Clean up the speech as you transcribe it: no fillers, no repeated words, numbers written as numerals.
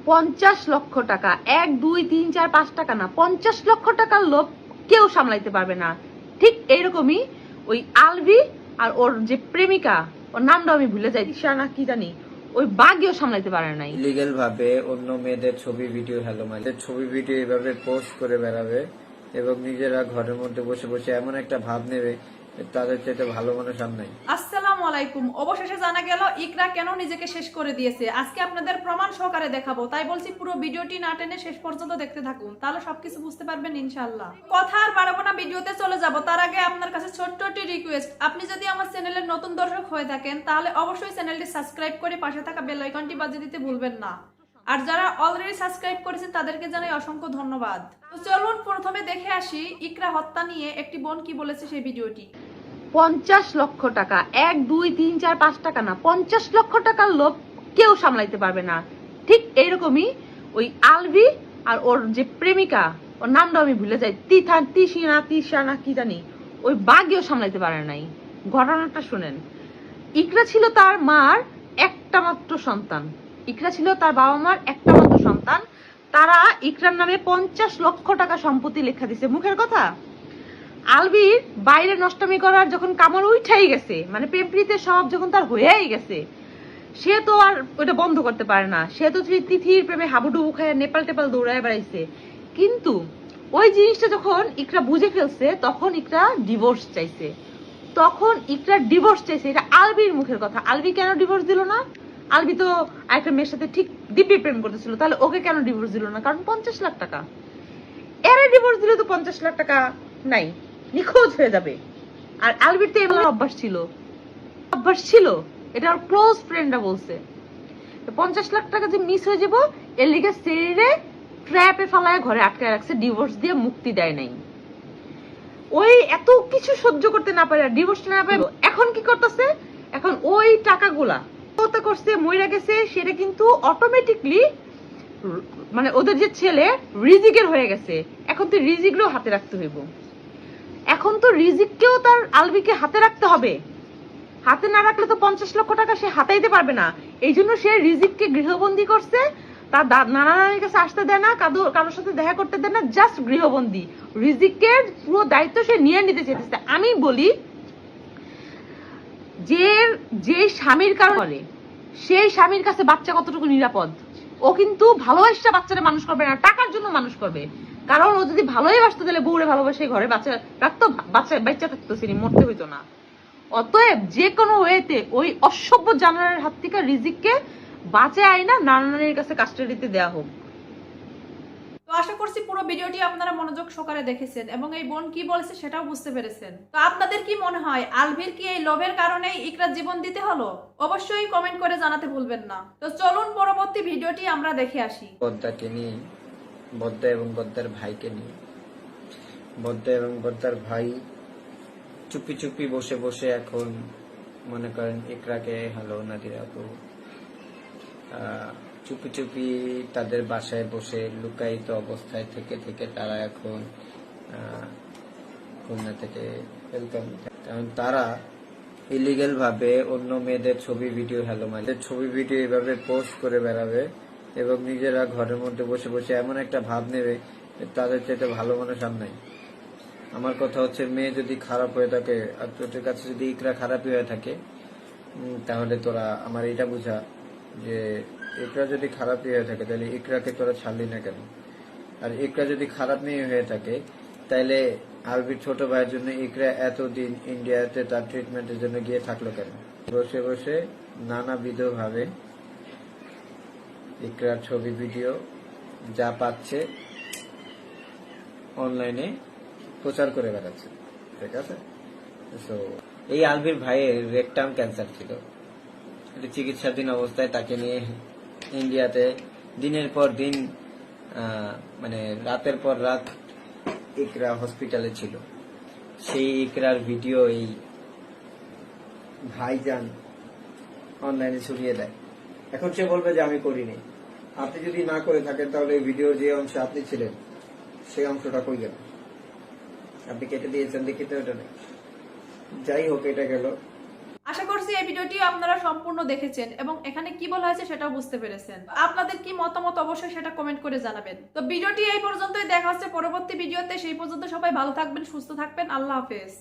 50 লক্ষ টাকা, 1 2 3 4 5 টাকা না, 50 লক্ষ টাকার লোভ কেউ সামলাইতে পারবে না। ঠিক এইরকমই ওই আলভি আর ওর যে প্রেমিকা, ওর নামটা আমি ভুলে যাই, ঈশা না কি জানি, ওই বাঘেও সামলাইতে পারে নাই। ইলিগেল ভাবে অন্য মেয়েদের ছবি ভিডিও ছবি ভিডিও এভাবে পোস্ট করে বেড়াবে এবং নিজেরা ঘরের মধ্যে বসে বসে এমন একটা ভাব নেবে তাদের চাইতে ভালো মানুষ আর নাই। আসসালামু আলাইকুম। অবশেষে জানা গেল ইকরা কেন নিজেকে শেষ করে দিয়েছে। আজকে আপনাদের প্রমাণ সহকারে দেখাবো, তাই বলছি পুরো ভিডিওটি না টেনে শেষ পর্যন্ত দেখতে থাকুন, তাহলে সবকিছু বুঝতে পারবেন ইনশাআল্লাহ। কথা আর বাড়াবো না, ভিডিওতে চলে যাব। তার আগে আপনার কাছে ছোট্ট একটি রিকোয়েস্ট, আপনি যদি আমার চ্যানেলের নতুন দর্শক হয়ে থাকেন তাহলে অবশ্যই চ্যানেলটি সাবস্ক্রাইব করে পাশে থাকা বেল আইকনটি বাজিয়ে দিতে ভুলবেন না। আর যারা অলরেডি সাবস্ক্রাইব করেছেন তাদেরকে জানাই অসংখ্য ধন্যবাদ। তো চলুন প্রথমে দেখে আসি ইকরা হত্যা নিয়ে একটি বোন কি বলেছে সেই ভিডিওটি। 50 লক্ষ টাকা, 1 2 3 4 5 টাকা না, 50 লক্ষ টাকার লোভ কেউ সামলাইতে পারবে না। ঠিক এইরকমই ওই আলভি আর ওর যে প্রেমিকা, ওর নামটা আমি ভুলে যাই, তিশা না কি জানি, ওই বাঘেও সামলাইতে পারে নাই। ঘটনাটা শুনেন। ইকরা ছিল তার মার একটা মাত্র সন্তান, ইকরা ছিল তার বাবা মার একটা মাত্র সন্তান। তারা ইকরার নামে 50 লক্ষ টাকা সম্পত্তি লেখা দিছে। মুখের কথা। আলবির বাইরে নষ্টামি করার যখন কামড় উঠাই গেছে, মানে পেপড়িতে সব যখন তার হয়েই গেছে, সে তো আর ওটা বন্ধ করতে পারে না। সে তো তিথির প্রেমে হাবুডুবু খায় নেপাল টেপাল দৌড়ায় বেড়াইছে। কিন্তু ওই জিনিসটা যখন ইকরা বুঝে ফেলছে, তখন ইকরা ডিভোর্স চাইছে। এটা আলবির মুখের কথা। আলবি কেন ডিভোর্স দিল না? আলবি তো একটা মেয়ের সাথে ঠিক দিব্যি প্রেম করতেছিল, তাহলে ওকে কেন ডিভোর্স দিল না? কারণ 50 লাখ টাকা। এর ডিভোর্স দিলে তো 50 লাখ টাকা নাই, নিখোঁজ হয়ে যাবে। আর আলবির তো এমন অভ্যাস ছিল, এটা ওর ক্লোজ ফ্রেন্ডরা বলছে। 50 লাখ টাকা যে মিস হয়ে যাব, এর লিগে শরীরে ট্র্যাপে ফালায় ঘরে আটকে রাখছে, ডিভোর্স দিয়ে মুক্তি দেয় নাই। ওই এত কিছু সহ্য করতে না পারে, ডিভোর্স না পারে, এখন কি করতেছে? এখন ওই টাকাগুলা করছে, মইরা গেছে, সেটা কিন্তু অটোমেটিকলি মানে ওদের যে ছেলে রিজিকের হয়ে গেছে। এখন তো রিজিকও হাতে রাখতে হইব। এখন তো রিজিককেও তার আলবিকে হাতে রাখতে হবে। হাতে না রাখলে তো 50 লক্ষ টাকা সে হাতাইতে পারবে না। এই জন্য সে রিজিককে গৃহবন্দী করছে। তার নানা নানির কাছে আসতে দেয় না, কারোর সাথে দেখা করতে দেয় না, জাস্ট গৃহবন্দী। রিজিকের পুরো দায়িত্ব সে নিয়ে নিতে চেয়েছে। আমি বলি, যে স্বামীর কারণে সেই স্বামীর কাছে বাচ্চা কতটুকু নিরাপদ। ও কিন্তু ভালোবাসা বাচ্চাটা মানুষ করবে না, টাকার জন্য মানুষ করবে। কারণ ও যদি ভালোই বাসতো তাহলে বউরে ভালোবাসে ঘরে বাচ্চা রাখতো, বাচ্চা থাকতো, তিনি মরতে হইতো না। অতএব যে কোনো ওয়েতে ওই অসভ্য জানোয়ারের হাত থেকে রিজিককে বাঁচায় আইনা নানা নানির কাছে কাস্টাডিতে দেওয়া হোক। তো আশা করছি পুরো ভিডিওটি আপনারা মনোযোগ সহকারে দেখেছেন এবং এই বোন কি বলেছে সেটাও বুঝতে পেরেছেন। তো আপনাদের কি মনে হয়, আলভির কি এই লোভের কারণেই ইকরার জীবন দিতে হলো? অবশ্যই কমেন্ট করে জানাতে ভুলবেন না। তো চলুন পরবর্তী ভিডিওটি আমরা দেখে আসি। বদ্দাকে নিয়ে, বদ্দা এবং বদ্দার ভাইকে নিয়ে, বদ্দা এবং বদ্দার ভাই চুপি চুপি বসে বসে এখন মনে করেন ইকরাকে, হ্যালো নাদিরা আপু, চুপি চুপি তাদের বাসায় বসে লুকায়িত অবস্থায় থেকে থেকে তারা এখন খুলনা থেকে ওয়েলকাম। কারণ তারা ইলিগেল ভাবে অন্য মেয়েদের ছবি ভিডিও ছবি ভিডিও এভাবে পোস্ট করে বেড়াবে এবং নিজেরা ঘরের মধ্যে বসে বসে এমন একটা ভাব নেবে তাদের চাইতে ভালো মানুষ আর নাই। আমার কথা হচ্ছে, মেয়ে যদি খারাপ হয়ে থাকে আর তোদের কাছে যদি ইকরা খারাপই হয়ে থাকে, তাহলে তোরা আমার এটা বুঝা যে ইকরা যদি খারাপই হয়ে থাকে তাহলে ইকরাকে তোরা ছাড়লি না কেন? আর ইকরা যদি খারাপ মেয়ে হয়ে থাকে তাহলে আলবির ছোট ভাইয়ের জন্য ইকরা এতদিন ইন্ডিয়াতে তার ট্রিটমেন্টের জন্য গিয়ে থাকলো কেন? বসে বসে নানাবিধ ভাবে ইকরার ছবি ভিডিও যা পাচ্ছে অনলাইনে প্রচার করে বেড়াচ্ছে, ঠিক আছে? তো এই আলবির ভাইয়ের রেকটাম ক্যান্সার ছিল, চিকিৎসাধীন অবস্থায় তাকে নিয়ে ইন্ডিয়াতে দিনের পর দিন মানে রাতের পর রাত ইকরা হসপিটালে ছিল। সেই ইকরার ভিডিও এই ভাইজান অনলাইনে ছড়িয়ে দেয়। এখন সে বলবে যে আমি করিনি। আপনি যদি না করে থাকেন তাহলে এই ভিডিওর যে অংশে আপনি ছিলেন সেই অংশটা কই গেল? আপনি কেটে দিয়েছেন, দেখিতে ওটা নেই। যাই হোক, এটা গেল। আশা করছি এই ভিডিওটি আপনারা সম্পূর্ণ দেখেছেন এবং এখানে কি বলা হয়েছে সেটাও বুঝতে পেরেছেন। আপনাদের কি মতামত অবশ্যই সেটা কমেন্ট করে জানাবেন। তো ভিডিওটি এই পর্যন্তই, দেখা হচ্ছে পরবর্তী ভিডিওতে। সেই পর্যন্ত সবাই ভালো থাকবেন, সুস্থ থাকবেন। আল্লাহ হাফেজ।